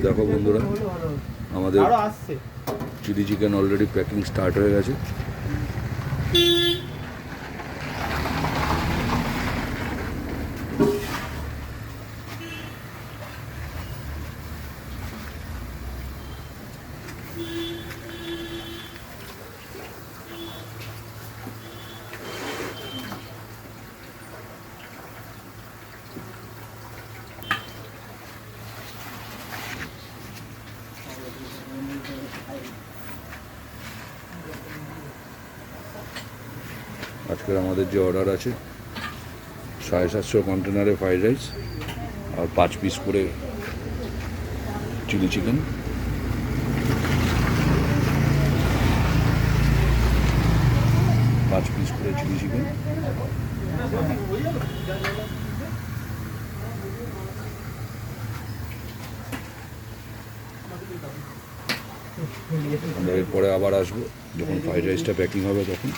দেখো বন্ধুরা, আমাদের chilli chicken already packing start হয়ে গেছে। আজকের আমাদের যে অর্ডার আছে 750 কন্টেনারে ফ্রাইড রাইস আর 5 পিস করে চিলি চিকেন। চিলি চিকেন আমরা এরপরে আবার আসবো যখন ফ্রাইড রাইসটা প্যাকিং হবে তখন।